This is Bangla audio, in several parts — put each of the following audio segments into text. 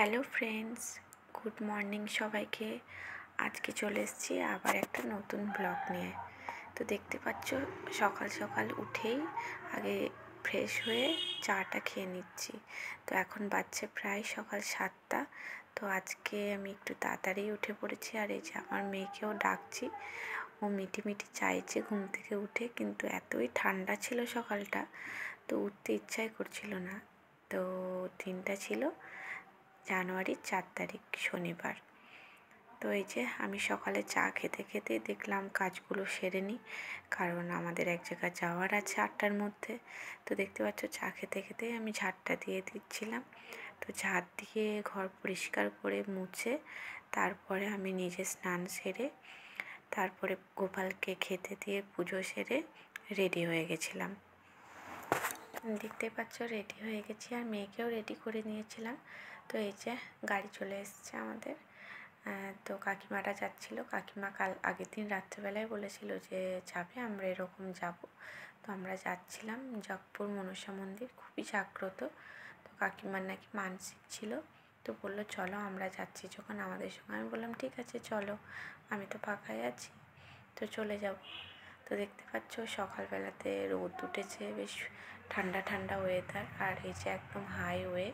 হ্যালো ফ্রেন্ডস, গুড মর্নিং সবাইকে। আজকে চলে এসেছি আবার একটা নতুন ব্লগ নিয়ে। তো দেখতে পাচ্ছ সকাল সকাল উঠেই আগে ফ্রেশ হয়ে চাটা খেয়ে নিচ্ছি। তো এখন বাজছে প্রায় সকাল 7টা। তো আজকে আমি একটু তাড়াতাড়ি উঠে পড়েছি, আর এই যে আমার মেয়েকেও ডাকছি। ও মিটি মিটি চাইছে ঘুম থেকে উঠে, কিন্তু এতই ঠান্ডা ছিল সকালটা, তো উঠতে ইচ্ছাই করছিল না। তো দিনটা ছিল জানুয়ারির 4 তারিখ, শনিবার। তো এই যে আমি সকালে চা খেতে খেতে দেখলাম কাজগুলো সেরে নিই, কারণ আমাদের এক জায়গায় যাওয়ার আছে 8টার মধ্যে। তো দেখতে পাচ্ছ চা খেতে খেতে আমি ঝাড়টা দিয়ে দিচ্ছিলাম। তো ঝাড় দিয়ে ঘর পরিষ্কার করে মুছে তারপরে আমি নিজে স্নান সেরে তারপরে গোপালকে খেতে দিয়ে পুজো সেরে রেডি হয়ে গেছিলাম। দেখতে পাচ্ছ রেডি হয়ে গেছি, আর মেয়েকেও রেডি করে নিয়েছিলাম। তো এই যে গাড়ি চলে এসেছে আমাদের। তো কাকিমারা যাচ্ছিল। কাকিমা কাল আগের দিন রাত্রেবেলায় বলেছিল যে যাবে, আমরা এরকম যাব। তো আমরা যাচ্ছিলাম জগপুর মনসা মন্দির, খুবই জাগ্রত। তো কাকিমার নাকি মানসিক ছিল, তো বললো চলো আমরা যাচ্ছি যখন আমাদের সঙ্গে। আমি বললাম ঠিক আছে চলো, আমি তো ফাঁকাই আছি, তো চলে যাব। তো দেখতে পাচ্ছ সকালবেলাতে রোদ উঠেছে, বেশ ঠান্ডা ঠান্ডা ওয়েদার, আর এই যে একদম হাইওয়ে।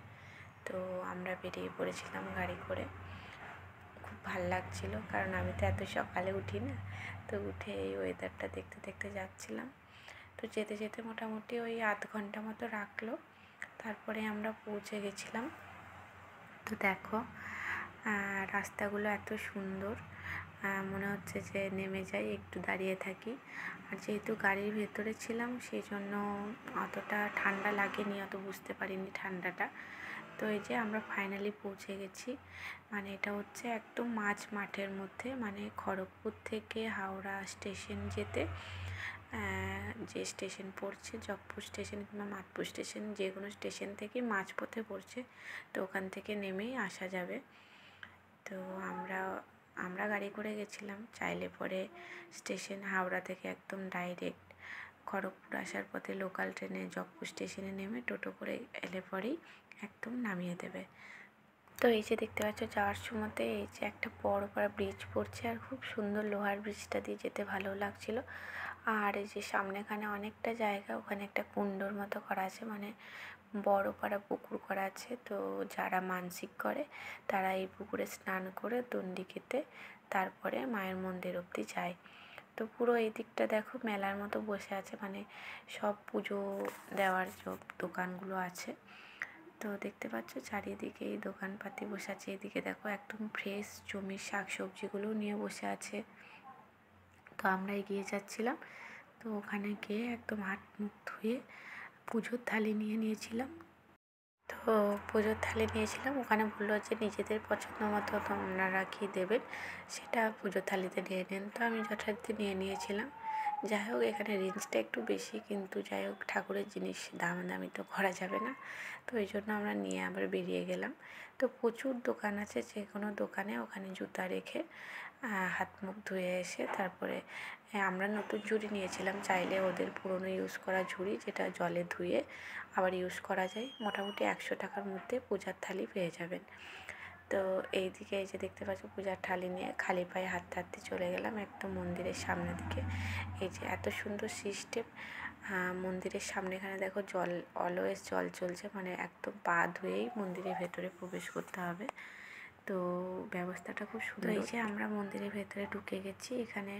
তো আমরা বেরিয়ে পড়েছিলাম গাড়ি করে। খুব ভাল লাগছিল, কারণ আমি তো এত সকালে উঠি না। তো উঠে এই ওয়েদারটা দেখতে দেখতে যাচ্ছিলাম। তো যেতে যেতে মোটামুটি ওই আধ ঘন্টা মতো রাখলো, তারপরে আমরা পৌঁছে গেছিলাম। তো দেখো রাস্তাগুলো এত সুন্দর, মনে হচ্ছে যে নেমে যাই, একটু দাঁড়িয়ে থাকি। আর যেহেতু গাড়ির ভেতরে ছিলাম সেই জন্য অতটা ঠান্ডা লাগেনি, অত বুঝতে পারিনি ঠান্ডাটা। তো এই যে আমরা ফাইনালি পৌঁছে গেছি। মানে এটা হচ্ছে একদম মাঠের মধ্যে, মানে খড়গপুর থেকে হাওড়া স্টেশন যেতে যে স্টেশন পড়ছে, জগপুর স্টেশন কিংবা মাধপুর স্টেশন, যে কোনো স্টেশন থেকে মাঝপথে পড়ছে। তো ওখান থেকে নেমেই আসা যাবে। তো আমরা গাড়ি করে গেছিলাম। চাইলে পরে স্টেশন হাওড়া থেকে একদম ডাইরেক্ট খড়গপুর আসার পথে লোকাল ট্রেনে জগপুর স্টেশনে নেমে টোটো করে এলে পরেই একদম নামিয়ে দেবে। তো এই যে দেখতে পাচ্ছ যাওয়ার সময়তে এই যে একটা বড় ব্রিজ পড়ছে, আর খুব সুন্দর লোহার ব্রিজটা দিয়ে যেতে ভালো লাগছিল। আর এই যে সামনেখানে অনেকটা জায়গা, ওখানে একটা কুণ্ডর মতো করা আছে, মানে বড় পুকুর করা আছে। তো যারা মানসিক করে তারা এই পুকুরে স্নান করে দণ্ডি খেতে তারপরে মায়ের মন্দির অবধি যায়। তো পুরো এই দিকটা দেখো মেলার মতো বসে আছে, মানে সব পুজো দেওয়ার সব দোকানগুলো আছে। তো দেখতে পাচ্ছ চারিদিকে এই দোকানপাতি বসে আছে। এদিকে দেখো একদম ফ্রেশ জমির শাক সবজিগুলোও নিয়ে বসে আছে। তো আমরা এগিয়ে যাচ্ছিলাম। তো ওখানে গিয়ে একদম হাত মুখ ধুয়ে পুজোর থালি নিয়ে নিয়েছিলাম। তো পুজোর থালি নিয়েছিলাম, ওখানে বললো যে নিজেদের পছন্দ মতো আপনারা কী দেবেন সেটা পুজোর থালিতে নিয়ে নেন। তো আমি যথারীতি নিয়ে নিয়েছিলাম। যাই হোক এখানে রেঞ্জটা একটু বেশি, কিন্তু যাই হোক ঠাকুরের জিনিস দামাদামি তো করা যাবে না। তো এই জন্য আমরা নিয়ে আবার বেরিয়ে গেলাম। তো প্রচুর দোকান আছে, যে কোনো দোকানে ওখানে জুতা রেখে হাত মুখ ধুয়ে এসে তারপরে আমরা নতুন ঝুড়ি নিয়েছিলাম। চাইলে ওদের পুরনো ইউজ করা ঝুড়ি, যেটা জলে ধুয়ে আবার ইউজ করা যায়, মোটামুটি 100 টাকার মধ্যে পূজার থালি পেয়ে যাবেন। তো এইদিকে এই যে দেখতে পাচ্ছ পূজার থালি নিয়ে খালি পায়ে হাঁটতে হাঁটতে চলে গেলাম একদম মন্দিরের সামনের দিকে। এই যে এত সুন্দর সিস্টেম, মন্দিরের সামনেখানে দেখো জল, অলওয়েজ জল চলছে, মানে একদম পা ধুয়েই মন্দিরের ভেতরে প্রবেশ করতে হবে। তো ব্যবস্থাটা খুব সুন্দর। এই যে আমরা মন্দিরের ভেতরে ঢুকে গেছি। এখানে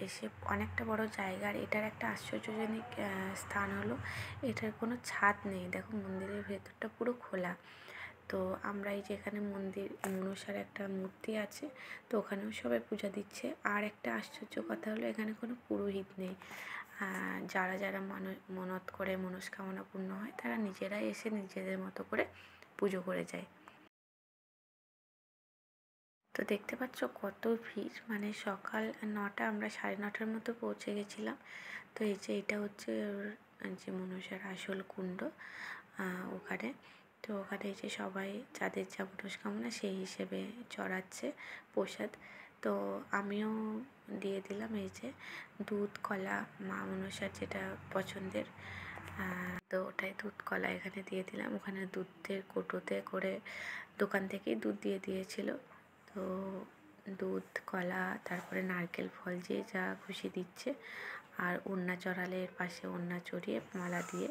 এসে অনেকটা বড় জায়গা, আর এটার একটা আশ্চর্যজনক স্থান হলো এটার কোনো ছাদ নেই। দেখো মন্দিরের ভেতরটা পুরো খোলা। তো আমরা এই যে এখানে মন্দির মনসার একটা মূর্তি আছে, তো ওখানেও সবাই পূজা দিচ্ছে। আর একটা আশ্চর্য কথা হলো এখানে কোনো পুরোহিত নেই। যারা যারা মানত করে মনস্কামনা পূর্ণ হয় তারা নিজেরাই এসে নিজেদের মতো করে পুজো করে যায়। তো দেখতে পাচ্ছ কত ভিড়, মানে সকাল 9টা, আমরা 9:30টার মতো পৌঁছে গেছিলাম। তো এই যে এটা হচ্ছে যে মনসার আসল কুণ্ড ওখানে। তো ওখানে এই যে সবাই যাদের যা মনস্কামনা সেই হিসেবে চড়াচ্ছে প্রসাদ। তো আমিও দিয়ে দিলাম এই যে দুধ কলা, মা মনসার যেটা পছন্দের তো ওটাই দুধ কলা এখানে দিয়ে দিলাম। ওখানে দুধের কৌটোতে করে দোকান থেকেই দুধ দিয়ে দিয়েছিল। তো দুধ, কলা, তারপরে নারকেল ফল যে যা খুশি দিচ্ছে, আর ওড়না চড়ালে এর পাশে ওড়না চড়িয়ে মালা দিয়ে,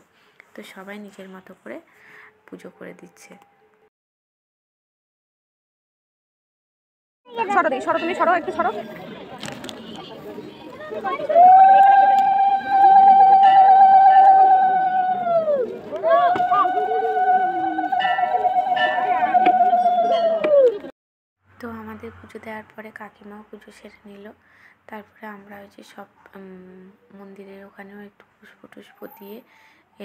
তো সবাই নিজের মতো করে পুজো করে দিচ্ছে। তো আমাদের পুজো দেওয়ার পরে কাকিমাও পুজো সেরে নিল। তারপরে আমরা ওই যে সব মন্দিরের ওখানেও একটু পুষ্প টুষ্প দিয়ে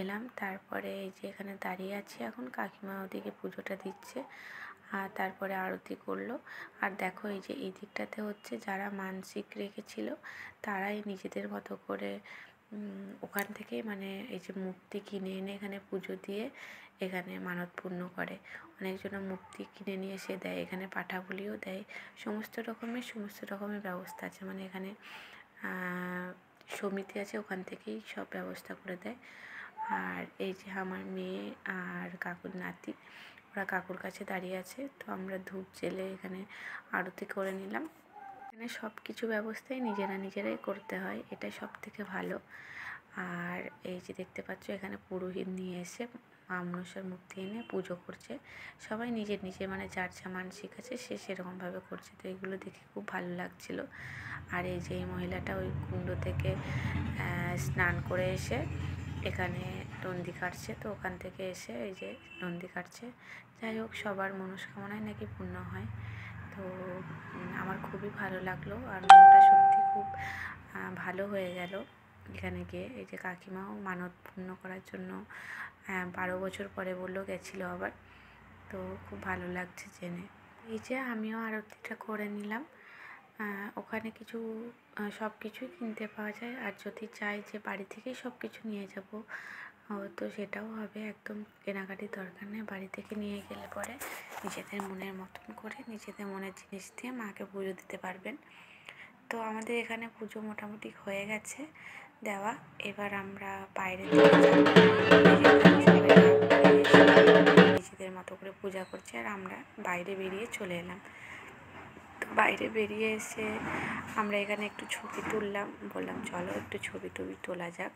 এলাম। তারপরে এই যে এখানে দাঁড়িয়ে আছি এখন, কাকিমা ওদিকে পুজোটা দিচ্ছে আর তারপরে আরতি করলো। আর দেখো এই যে এই দিকটাতে হচ্ছে যারা মানসিক রেখেছিল তারাই নিজেদের মতো করে ওখান থেকে মানে এই যে মূর্তি কিনে এনে এখানে পুজো দিয়ে এখানে মানত পূর্ণ করে। অনেকজনের মূর্তি কিনে নিয়ে এসে দেয়, এখানে পাঠাবলিও দেয়, সমস্ত রকমের ব্যবস্থা আছে। মানে এখানে সমিতি আছে, ওখান থেকেই সব ব্যবস্থা করে দেয়। আর এই যে আমার মেয়ে আর কাকুর নাতি, ওরা কাকুর কাছে দাঁড়িয়ে আছে। তো আমরা ধূপ জেলে এখানে আরতি করে নিলাম। এখানে সব কিছু ব্যবস্থাই নিজেরাই করতে হয়, এটাই সব থেকে ভালো। আর এই যে দেখতে পাচ্ছ এখানে পুরোহিত নিয়ে এসে মা মনসার মূর্তি এনে পুজো করছে। সবাই নিজের মানে যার যা মানসিক আছে সে সেরকমভাবে করছে। তো এগুলো দেখে খুব ভালো লাগছিল। আর এই যে এই মহিলাটা ওই কুণ্ড থেকে স্নান করে এসে এখানে নন্দী কাটছে। তো ওখান থেকে এসে এই যে নন্দী কাটছে। যাই হোক, সবার মনস্কামনায় নাকি পূর্ণ হয়। তো আমার খুবই ভালো লাগলো আর মনটা সত্যি খুব ভালো হয়ে গেল এখানে গিয়ে। এই যে কাকিমাও মানত পূর্ণ করার জন্য 12 বছর পরে বললো গেছিলো আবার। তো খুব ভালো লাগছে জেনে। এই যে আমিও আরতিটা করে নিলাম। ওখানে কিছু সব কিছুই কিনতে পাওয়া যায়, আর যদি চাই যে বাড়ি থেকেই সব কিছু নিয়ে যাব তো সেটাও হবে। একদম কেনাকাটির দরকার নেই, বাড়ি থেকে নিয়ে গেলে পরে নিজেদের মনের মতন করে নিজেদের মনের জিনিস দিয়ে মাকে পুজো দিতে পারবেন। তো আমাদের এখানে পুজো মোটামুটি হয়ে গেছে দেওয়া। এবার আমরা বাইরে নিজেদের মতো করে পূজা করছি আর আমরা বাইরে বেরিয়ে চলে এলাম। তো বাইরে বেরিয়ে এসে আমরা এখানে একটু ছবি তুললাম, বললাম চলো একটু ছবি তোলা যাক।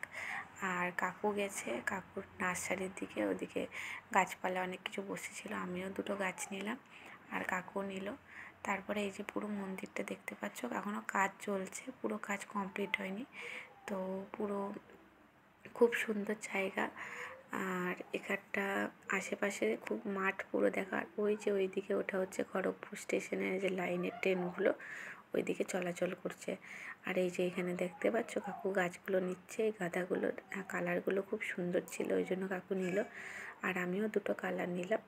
আর কাকু গেছে কাকুর নার্সারির দিকে, ওদিকে গাছপালা অনেক কিছু বসেছিল, আমিও দুটো গাছ নিলাম আর কাকুও নিল। তারপরে এই যে পুরো মন্দিরটা দেখতে পাচ্ছ, এখনও কাজ চলছে, পুরো কাজ কমপ্লিট হয়নি। তো পুরো খুব সুন্দর জায়গা। আর এখানটা আশেপাশে খুব মাঠ পুরো দেখার। ওই যে ওইদিকে ওটা হচ্ছে খড়গপুর স্টেশনের যে লাইনের ট্রেনগুলো ওইদিকে চলাচল করছে। আর এই যে এখানে দেখতে পাচ্ছ কাকু গাছগুলো নিচ্ছে, এই গাঁদাগুলোর কালারগুলো খুব সুন্দর ছিল, ওই জন্য কাকু নিল। আর আমিও দুটো কালার নিলাম।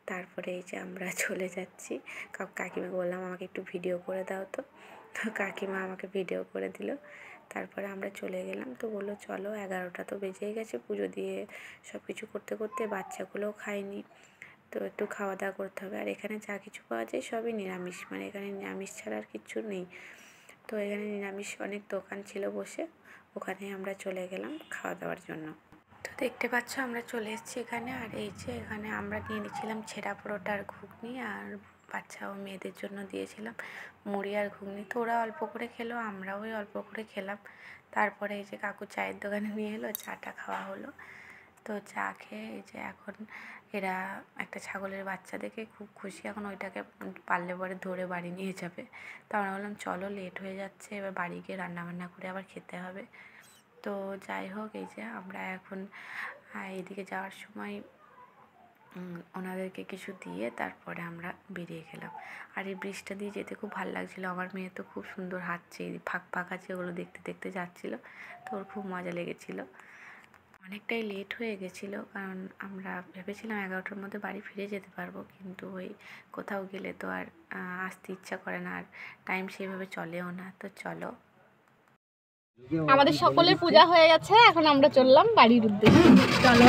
তারপরে এই যে আমরা চলে যাচ্ছি। কাকিমাকে বললাম আমাকে একটু ভিডিও করে দাও। তো কাকিমা আমাকে ভিডিও করে দিল। তারপরে আমরা চলে গেলাম। তো বললো চলো, 11টা তো বেজেই গেছে, পুজো দিয়ে সব কিছু করতে করতে বাচ্চাগুলোও খায়নি, তো একটু খাওয়া দাওয়া করতে হবে। আর এখানে যা কিছু পাওয়া যায় সবই নিরামিষ, মানে এখানে নিরামিষ ছাড়া আর কিচ্ছু নেই। তো এখানে নিরামিষ অনেক দোকান ছিল বসে, ওখানে আমরা চলে গেলাম খাওয়া দাওয়ার জন্য। তো দেখতে পাচ্ছ আমরা চলে এসেছি এখানে। আর এই যে এখানে আমরা নিয়ে নিয়েছিলাম ছেঁড়া পরোটা আর ঘুগনি, আর বাচ্চা ও মেয়েদের জন্য দিয়েছিলাম মুড়ি আর ঘুগনি। তো ওরা অল্প করে খেলো, আমরাও ওই অল্প করে খেলাম। তারপরে এই যে কাকু চায়ের দোকানে নিয়ে এলো, চাটা খাওয়া হলো। তো চা খেয়ে এই যে এখন এরা একটা ছাগলের বাচ্চা দেখে খুব খুশি, এখন ওইটাকে পারলে পরে ধরে বাড়ি নিয়ে যাবে। তো আমরা বললাম চলো, লেট হয়ে যাচ্ছে, এবার বাড়ি গিয়ে রান্নাবান্না করে আবার খেতে হবে। তো যাই হোক, এই যে আমরা এখন এইদিকে যাওয়ার সময় ওনাদেরকে কিছু দিয়ে তারপরে আমরা বেরিয়ে গেলাম। আর এই ব্রিজটা দিয়ে যেতে খুব ভালো লাগছিলো। আমার মেয়ে তো খুব সুন্দর হাঁটছে, ফাঁক আছে, ওগুলো দেখতে দেখতে যাচ্ছিলো, তো ওর খুব মজা লেগেছিলো। অনেকটাই লেট হয়ে গেছিলো, কারণ আমরা ভেবেছিলাম 11টার মধ্যে বাড়ি ফিরে যেতে পারবো, কিন্তু ওই কোথাও গেলে তো আর আসতে ইচ্ছা করে না, আর টাইম সেইভাবে চলেও না। তো চলো, আমাদের সকলের পূজা হয়ে গেছে, এখন আমরা চললাম বাড়ির উদ্দেশ্যে। চলো।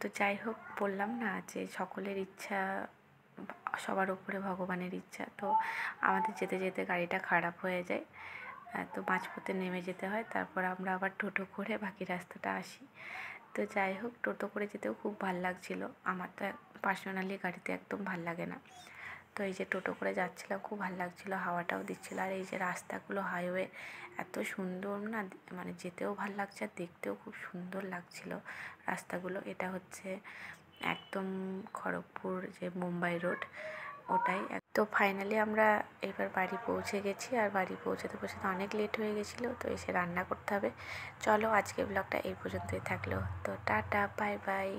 তো যাই হোক, বললাম না যে সকলের ইচ্ছা সবার উপরে ভগবানের ইচ্ছা। তো আমাদের যেতে যেতে গাড়িটা খারাপ হয়ে যায়, তো মাঝপথে নেমে যেতে হয়। তারপর আমরা আবার টোটো করে বাকি রাস্তাটা আসি। তো যাই হোক, টোটো করে যেতেও খুব ভাল লাগছিলো। আমার তো পার্সোনালি গাড়িতে একদম ভাল লাগে না। তো এই যে টোটো করে যাচ্ছিলাম, খুব ভাল লাগছিলো, হাওয়াটাও দিচ্ছিলো। আর এই যে রাস্তাগুলো, হাইওয়ে এত সুন্দর না, মানে যেতেও ভাল লাগছে আর দেখতেও খুব সুন্দর লাগছিলো রাস্তাগুলো। এটা হচ্ছে একদম খড়গপুর যে মুম্বাই রোড, ওটাই। তো ফাইনালি আমরা এবার বাড়ি পৌঁছে গেছি, আর বাড়ি পৌঁছাতে পৌঁছাতে অনেক লেট হয়ে গেছিলো। তো এসে রান্না করতে হবে। চলো, আজকে ব্লগটা এই পর্যন্তই থাকলো। তো টাটা, বাই বাই।